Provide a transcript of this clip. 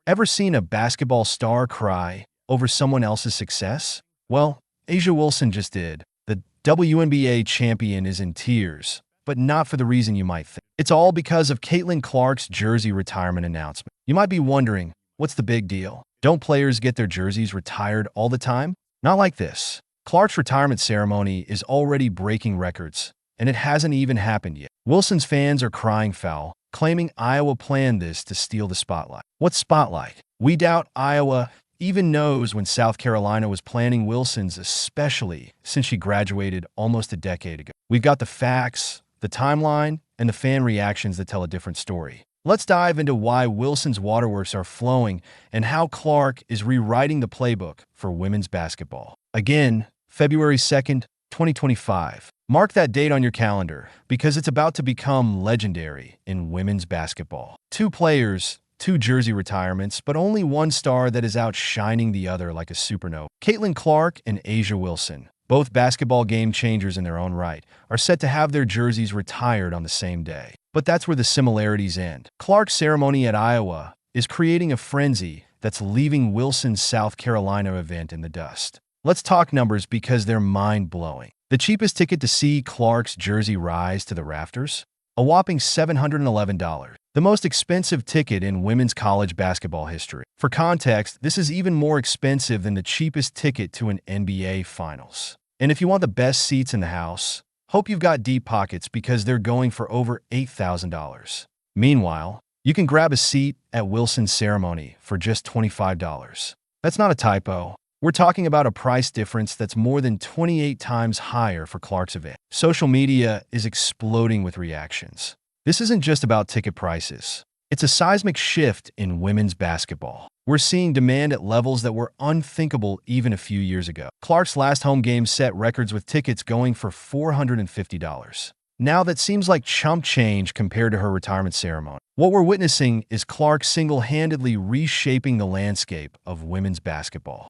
Ever seen a basketball star cry over someone else's success? Well, Asia Wilson just did. The WNBA champion is in tears, but not for the reason you might think. It's all because of Caitlin Clark's jersey retirement announcement. You might be wondering, what's the big deal? Don't players get their jerseys retired all the time? Not like this. Clark's retirement ceremony is already breaking records, and it hasn't even happened yet. Wilson's fans are crying foul, claiming Iowa planned this to steal the spotlight. What spotlight? We doubt Iowa even knows when South Carolina was planning Wilson's, especially since she graduated almost a decade ago. We've got the facts, the timeline, and the fan reactions that tell a different story. Let's dive into why Wilson's waterworks are flowing and how Clark is rewriting the playbook for women's basketball. Again, February 2nd, 2025. Mark that date on your calendar because it's about to become legendary in women's basketball. Two players, two jersey retirements, but only one star that is outshining the other like a supernova. Caitlin Clark and Asia Wilson, both basketball game changers in their own right, are set to have their jerseys retired on the same day. But that's where the similarities end. Clark's ceremony at Iowa is creating a frenzy that's leaving Wilson's South Carolina event in the dust. Let's talk numbers because they're mind-blowing. The cheapest ticket to see Clark's jersey rise to the rafters? A whopping $711. The most expensive ticket in women's college basketball history. For context, this is even more expensive than the cheapest ticket to an NBA Finals. And if you want the best seats in the house, hope you've got deep pockets because they're going for over $8,000. Meanwhile, you can grab a seat at Wilson's ceremony for just $25. That's not a typo. We're talking about a price difference that's more than 28 times higher for Clark's event. Social media is exploding with reactions. This isn't just about ticket prices. It's a seismic shift in women's basketball. We're seeing demand at levels that were unthinkable even a few years ago. Clark's last home game set records with tickets going for $450. Now that seems like chump change compared to her retirement ceremony. What we're witnessing is Clark single-handedly reshaping the landscape of women's basketball.